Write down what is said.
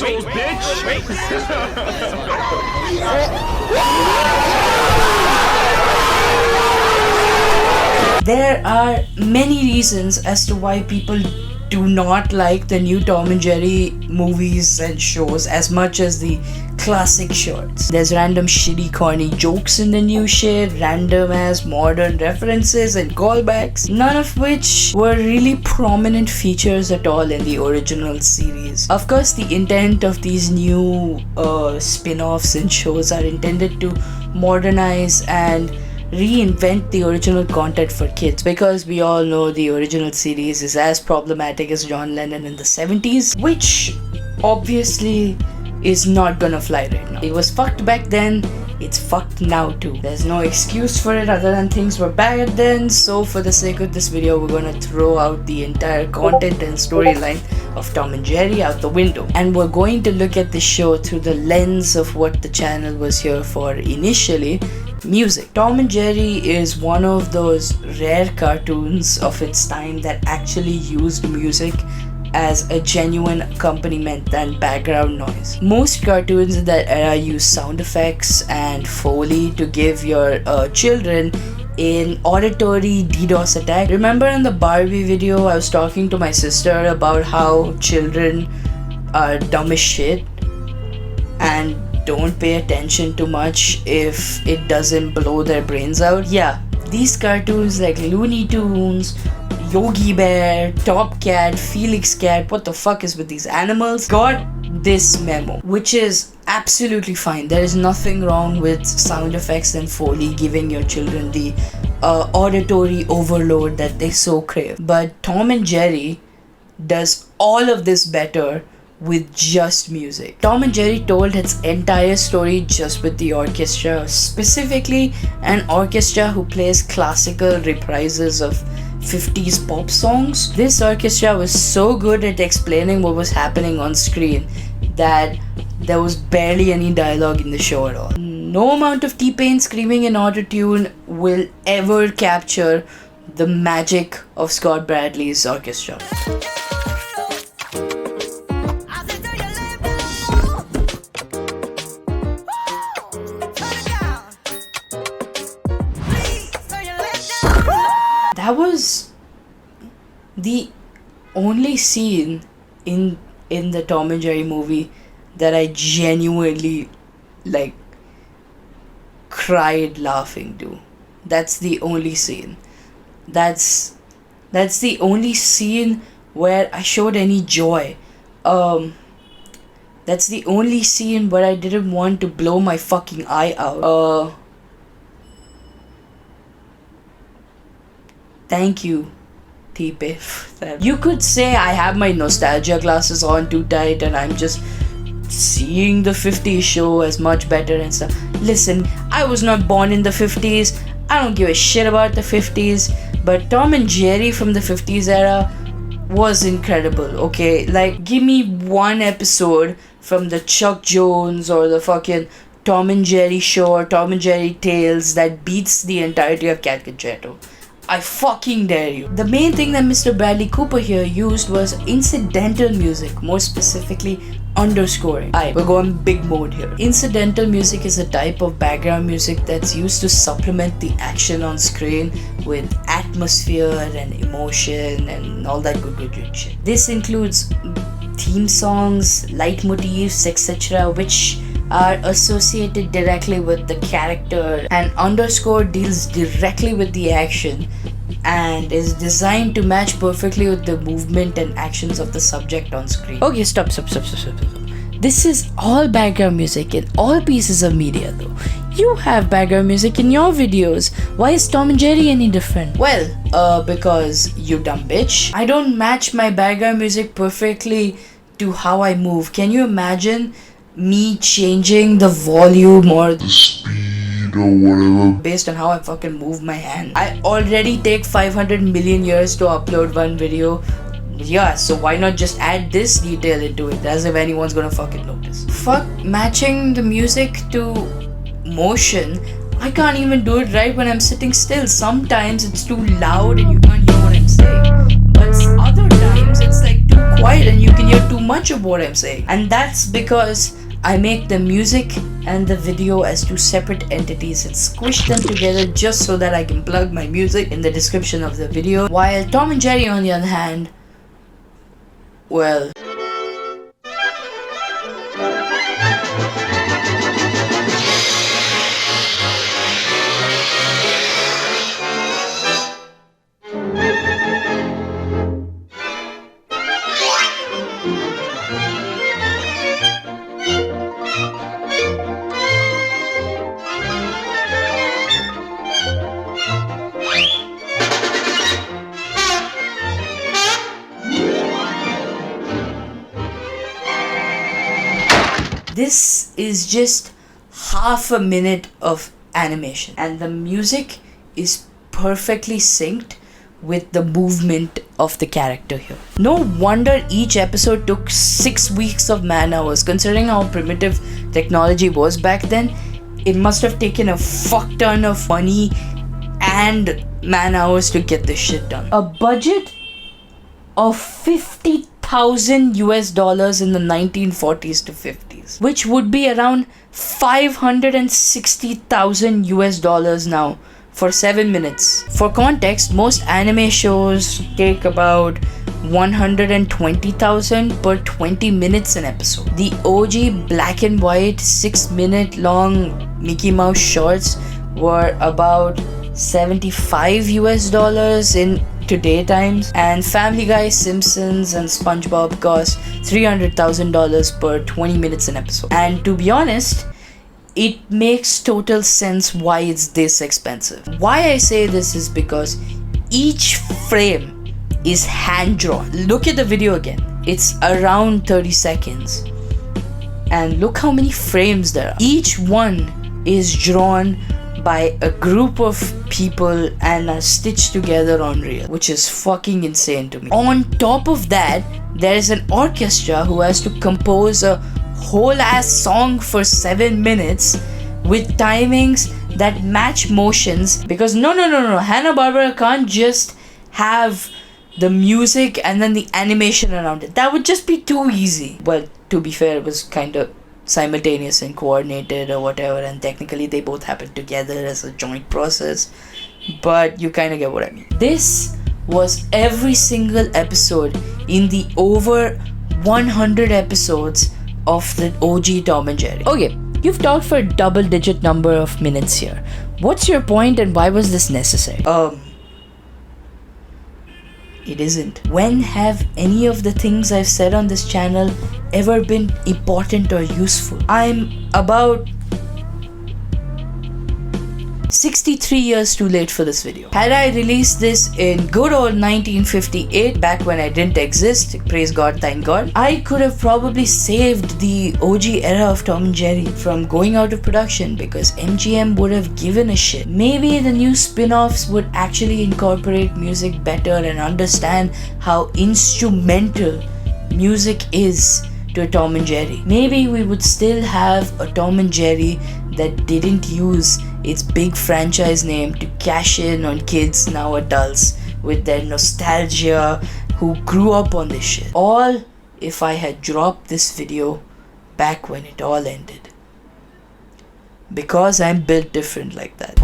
assholes, bitch! There are many reasons as to why people do not like the new Tom and Jerry movies and shows as much as the classic shorts. There's random shitty corny jokes in the new shit, random ass modern references and callbacks, none of which were really prominent features at all in the original series. Of course, the intent of these new spin-offs and shows are intended to modernize and reinvent the original content for kids, because we all know the original series is as problematic as John Lennon in the 70s, which obviously is not gonna fly right now. It was fucked back then, it's fucked now too. There's no excuse for it other than things were bad then, so for the sake of this video we're gonna throw out the entire content and storyline of Tom and Jerry out the window, and we're going to look at the show through the lens of what the channel was here for initially: music. Tom and Jerry is one of those rare cartoons of its time that actually used music as a genuine accompaniment and background noise. Most cartoons in that era use sound effects and Foley to give your children an auditory DDoS attack. Remember in the Barbie video I was talking to my sister about how children are dumb as shit and don't pay attention too much if it doesn't blow their brains out? Yeah, these cartoons like Looney Tunes, Yogi Bear, Top Cat, Felix Cat, what the fuck is with these animals, got this memo, which is absolutely fine. There is nothing wrong with sound effects and Foley giving your children the auditory overload that they so crave. But Tom and Jerry does all of this better with just music. Tom and Jerry told its entire story just with the orchestra, specifically an orchestra who plays classical reprises of 50s pop songs. This orchestra was so good at explaining what was happening on screen that there was barely any dialogue in the show at all. No amount of T-Pain screaming in auto-tune will ever capture the magic of Scott Bradley's orchestra. That was the only scene in the Tom and Jerry movie that I genuinely cried laughing to. That's the only scene. That's the only scene where I showed any joy. That's the only scene where I didn't want to blow my fucking eye out. Thank you, T-Pain. You could say I have my nostalgia glasses on too tight and I'm just seeing the 50s show as much better and stuff. Listen, I was not born in the 50s. I don't give a shit about the 50s. But Tom and Jerry from the 50s era was incredible, okay? Like, give me one episode from the Chuck Jones or the fucking Tom and Jerry show or Tom and Jerry Tales that beats the entirety of Cat Concerto. I fucking dare you. The main thing that Mr. Bradley Cooper here used was incidental music, more specifically underscoring. We're going big mode here. Incidental music is a type of background music that's used to supplement the action on screen with atmosphere and emotion and all that good shit. This includes theme songs, leitmotifs, etc., which are associated directly with the character, and underscore deals directly with the action and is designed to match perfectly with the movement and actions of the subject on screen. Okay, stop. This is all background music in all pieces of media though. You have background music in your videos. Why is Tom and Jerry any different? Well, because you dumb bitch. I don't match my background music perfectly to how I move. Can you imagine me changing the volume or the speed or whatever based on how I fucking move my hand? I already take 500 million years to upload one video. Yeah, so why not just add this detail into it as if anyone's gonna fucking notice? Fuck matching the music to motion. I can't even do it right when I'm sitting still. Sometimes it's too loud and you can't hear what I'm saying, but other times it's like too quiet and you can hear too much. much of what I'm saying. And that's because I make the music and the video as two separate entities and squish them together just so that I can plug my music in the description of the video. While Tom and Jerry, on the other hand, well, this is just half a minute of animation, and the music is perfectly synced with the movement of the character here. No wonder each episode took 6 weeks of man hours. Considering how primitive technology was back then, it must have taken a fuck ton of money and man hours to get this shit done. A budget of $50,000 in the 1940s to 50s, which would be around $560,000 now for 7 minutes. For context, most anime shows take about $120,000 per 20 minutes an episode. The OG black and white 6-minute long Mickey Mouse shorts were about $75 in today times, and Family Guy, Simpsons, and SpongeBob cost $300,000 per 20 minutes an episode. And to be honest, it makes total sense why it's this expensive. Why I say this is because each frame is hand drawn. Look at the video again. It's around 30 seconds. And look how many frames there are. Each one is drawn by a group of people and are stitched together on reel, which is fucking insane to me. On top of that, there is an orchestra who has to compose a whole ass song for 7 minutes with timings that match motions, because no, Hanna-Barbera can't just have the music and then the animation around it. That would just be too easy. Well, to be fair, it was kind of simultaneous and coordinated or whatever, and technically they both happened together as a joint process, but you kind of get what I mean. This was every single episode in the over 100 episodes of the OG Tom and Jerry. Okay, you've talked for a double-digit number of minutes here. What's your point and why was this necessary? It isn't. When have any of the things I've said on this channel ever been important or useful? I'm about 63 years too late for this video. Had I released this in good old 1958, back when I didn't exist, praise God, thank God, I could have probably saved the OG era of Tom and Jerry from going out of production, because MGM would have given a shit. Maybe the new spin-offs would actually incorporate music better and understand how instrumental music is to a Tom and Jerry. Maybe we would still have a Tom and Jerry that didn't use its big franchise name to cash in on kids, now adults, with their nostalgia, who grew up on this shit. All if I had dropped this video back when it all ended. Because I'm built different like that.